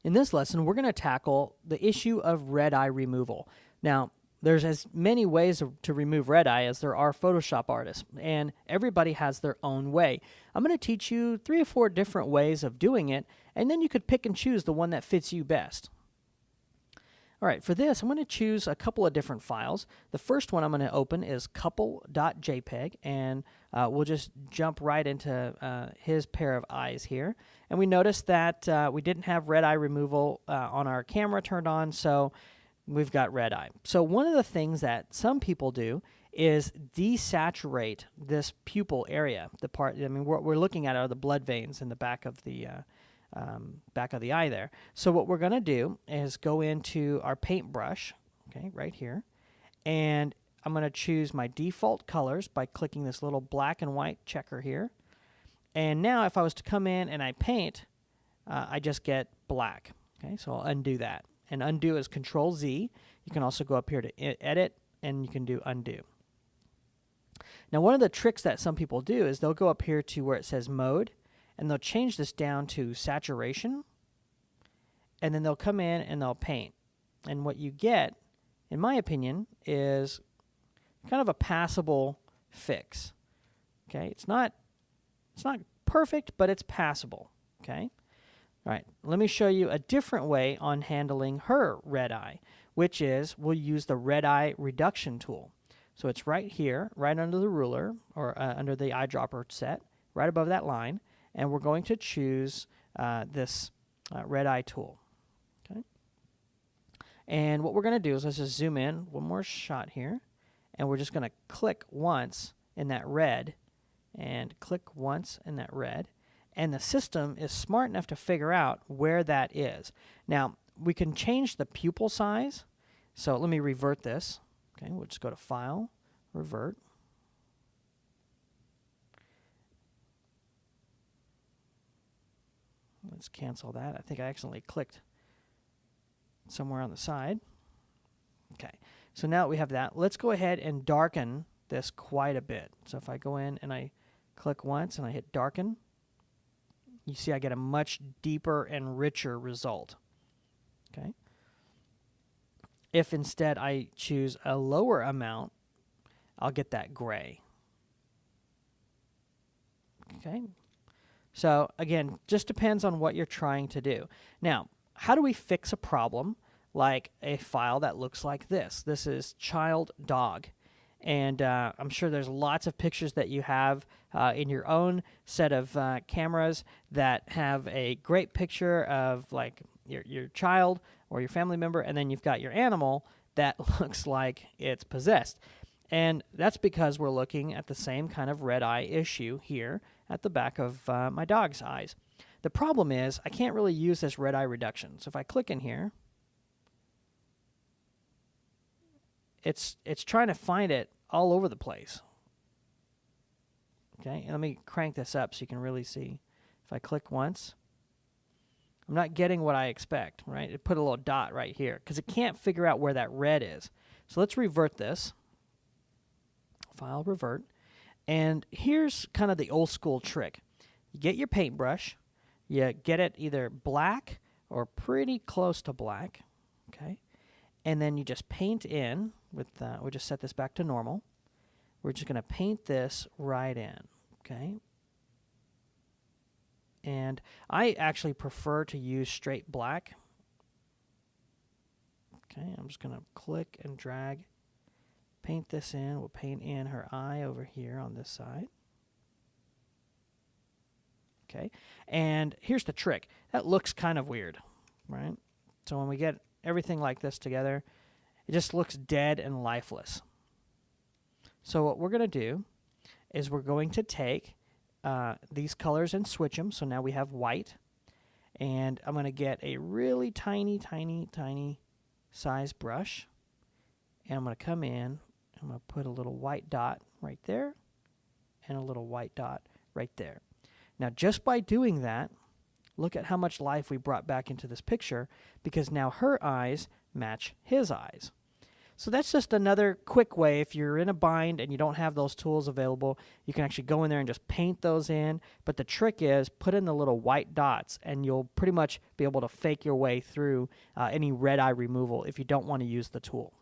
In this lesson, we're going to tackle the issue of red eye removal. Now, there's as many ways to remove red eye as there are Photoshop artists, and everybody has their own way. I'm going to teach you 3 or 4 different ways of doing it, and then you could pick and choose the one that fits you best. All right, for this, I'm going to choose a couple of different files. The first one I'm going to open is couple.jpg, and we'll just jump right into his pair of eyes here. And we notice that we didn't have red eye removal on our camera turned on, so we've got red eye. So one of the things that some people do is desaturate this pupil area. The part, I mean, what we're looking at are the blood veins in the back of the eye there. So what we're going to do is go into our paintbrush, okay, right here, and I'm going to choose my default colors by clicking this little black and white checker here. And now if I was to come in and I paint, I just get black. Okay, so I'll undo that. And undo is Control-Z. You can also go up here to Edit, and you can do Undo. Now one of the tricks that some people do is they'll go up here to where it says Mode, and they'll change this down to Saturation, and then they'll come in and they'll paint. And what you get, in my opinion, is kind of a passable fix. Okay, it's not perfect, but it's passable. Okay, all right. Let me show you a different way on handling her red eye, which is we'll use the red eye reduction tool. So it's right here, right under the ruler or under the eyedropper set, right above that line, and we're going to choose this red eye tool. Okay, and what we're going to do is let's just zoom in one more shot here. And we're just going to click once in that red and click once in that red. And the system is smart enough to figure out where that is. Now, we can change the pupil size. So let me revert this. Okay, we'll just go to File, Revert. Let's cancel that. I think I accidentally clicked somewhere on the side. Okay. So now that we have that, let's go ahead and darken this quite a bit. So if I go in and I click once and I hit darken, you see I get a much deeper and richer result. Okay. If instead I choose a lower amount, I'll get that gray. Okay. So again, just depends on what you're trying to do. Now, how do we fix a problem like a file that looks like this? This is child dog. And I'm sure there's lots of pictures that you have in your own set of cameras that have a great picture of like your child or your family member, and then you've got your animal that looks like it's possessed. And that's because we're looking at the same kind of red eye issue here at the back of my dog's eyes. The problem is I can't really use this red eye reduction. So if I click in here, it's trying to find it all over the place. Okay, and let me crank this up so you can really see. If I click once, I'm not getting what I expect, right? It put a little dot right here because it can't figure out where that red is. So let's revert this. File, Revert. And here's kind of the old school trick. You get your paintbrush, you get it either black or pretty close to black, okay? And then you just paint in with, we'll just set this back to normal. We're just going to paint this right in, okay? And I actually prefer to use straight black. Okay, I'm just going to click and drag, paint this in. We'll paint in her eye over here on this side. Okay, and here's the trick. That looks kind of weird, right? So when we get everything like this together, it just looks dead and lifeless. So what we're going to do is we're going to take these colors and switch them. So now we have white, and I'm going to get a really tiny size brush, and I'm going to come in, I'm going to put a little white dot right there and a little white dot right there. Now just by doing that, look at how much life we brought back into this picture because now her eyes match his eyes. So that's just another quick way. If you're in a bind and you don't have those tools available, you can actually go in there and just paint those in. But the trick is put in the little white dots, and you'll pretty much be able to fake your way through any red eye removal if you don't want to use the tool.